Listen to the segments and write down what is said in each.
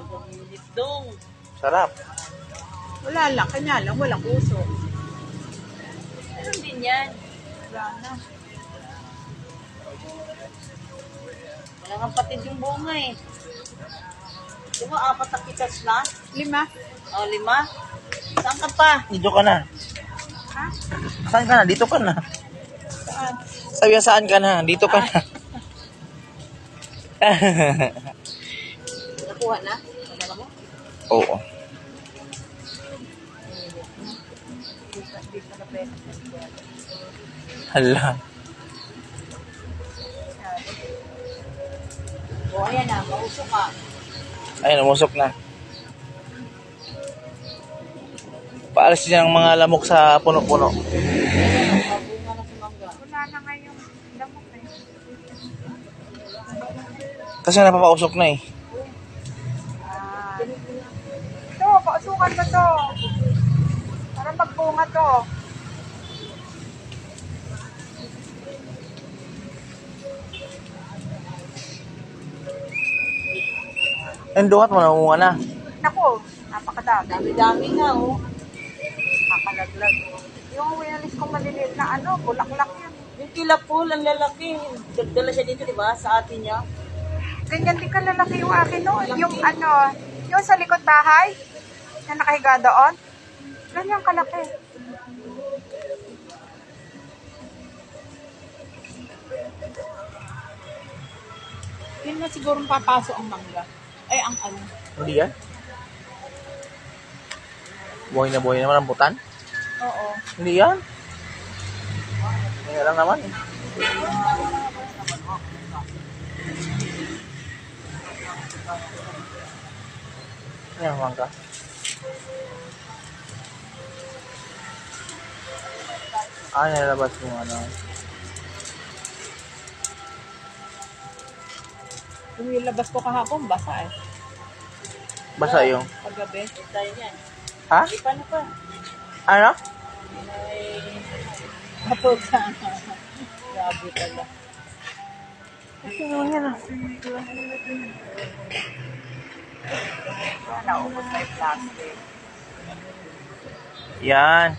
talagang unit dong. Sarap. Wala lang, kanya lang, walang usok. Meron din yan. Wala na. Wala kang patid yung bunga eh. Di ba, 4 na kitas na? 5. O, 5. Saan ka pa? Dito ka na. Ha? Saan ka na? Dito ka na. Saan? Sabi saan ka na? Dito ka na. Nakuha na? Wala mo? Oo. Hala. O, ayan na. Mausok ka. Ay, namusok na. Paalis niya ng mga lamok sa puno-puno. Mabunga na sa mangga. Wala na ngayong lamok na yun. Kasi napapausok na eh. Ito, pausukan mo to. Para magbunga to. Yung duhat mo, namunga na. Naku, napakadami. Dami-dami nga, oh. Kakalaglag. Yung winalis kong maliliit na bulaklak yan. Yung kilapul, ang lalaki. Dala siya dito, di ba? Sa atin niya. Ganyan din kalalaki yung akin noon. Yung yung sa likod bahay, na nakahiga doon. Ganyan kalaki. Yun na siguro papasok ang mangga. Ay, ang ano. Hindi yan? Buhay na naman ang butan? Oo. Hindi yan? Hindi lang naman eh. Yan, mangga. Nalabas yung ano. Yung nilabas ko kahapon, basa eh. Basa yung. Paggabi. Tayo niyan. Ha? Di paano pa? Ano? May... Kapag grabe pala. Ano yan ah? Naubos na yung plastic. Yan.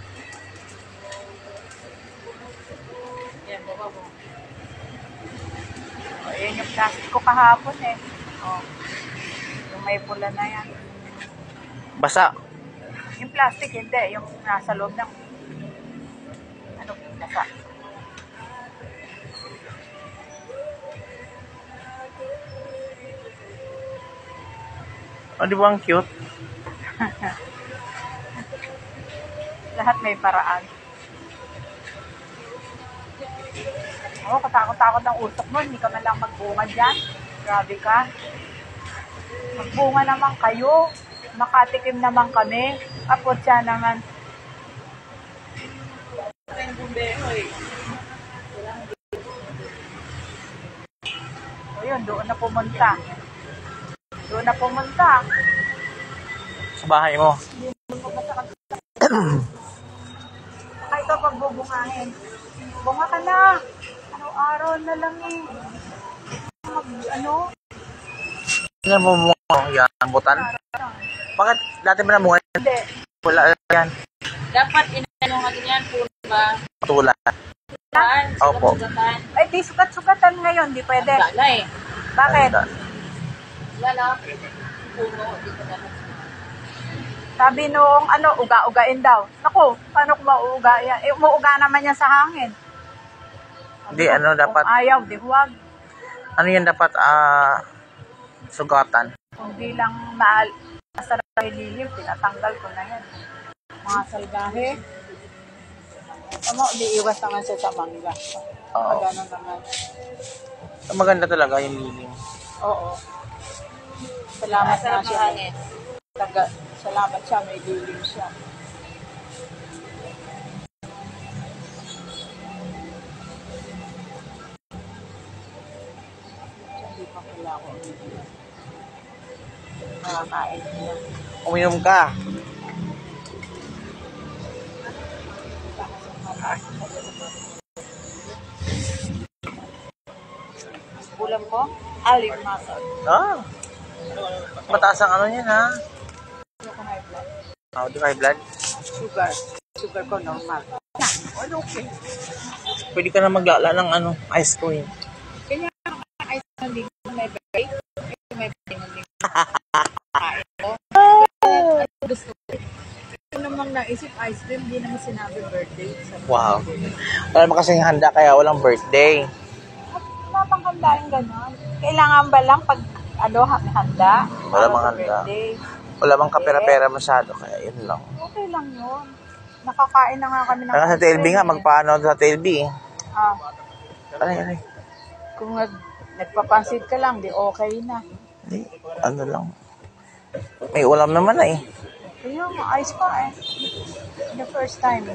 Yan, baba mo. Ayan yung plastic ko kahapon eh. Oh. Yung may pula na yan. Basa. Yung plastic hindi, yung nasa loob ng nasa. Oh, di ba ang cute? Lahat may paraan. Oh, katakot-takot ang usok mo. Hindi ka man lang magbunga dyan. Grabe ka. Magbunga naman kayo. Makatikim naman kami. Apot siya naman. Yung bumbero eh. O yun, doon na pumunta. Doon na pumunta. Sa bahay mo. Saka ito pagbubungahin. Bunga ka na. Araw-araw na lang eh. Yan mo mo. Yan, butan. Bakit dati ba namunga? Hindi. Wala yan. Dapat inanong natin yan, puno ba? Tulan. Saan? Opo. Sugatan. Ay, di sugat-sugatan ngayon. Di pwede. Wala eh. Bakit? Wala na. Puno. Di ko na. Sabi nung uga-ugain daw. Naku, paano kung mauuga yan? Eh, umuuga naman yan sa hangin. Hindi, dapat, Kung ayaw, di huwag. ano yan dapat, sugatan. Kung di lang masarap na ililip, tinatanggal ko na yan. Mga salbahe. Di iwas naman siya sa mangga. Oo. Magano naman. Maganda talaga yung lilim. Oo. Salamat na Masarap siya. ang hangin. Salamat siya, may lilim siya. Hindi pa pala ako. Nakakain niya. Uminom ka. Ulam ko, alim masal. Ah, Mataas ang ano niyan, ha? Ayoko na high blood. Oh, di high blood. Sugar. Sugar ko normal. Na, all okay. Pwede ka na maglala ng ano, ice cream. Kanya ang ice cream, hindi ko may break. May break, hindi ko kain ko. Gusto ko. Ito namang naisip ice cream, hindi naman sinabi birthday. Wow. Wala naman kasing handa kaya walang birthday. Wala pang handain gano'n. Kailangan ba lang pag handa? Wala Para mang sa handa. birthday. Wala bang kapera-pera masyado kaya yun lang. Okay lang yun. Nakakain na nga kami ng Kaya sa ice TLB cream nga, eh. magpaano sa TLB eh. Ah, Aray. kung nagpapansit ka lang, di okay na. Hindi, ano lang. May ulam naman na eh. Yun yung ayos pa eh. The first time.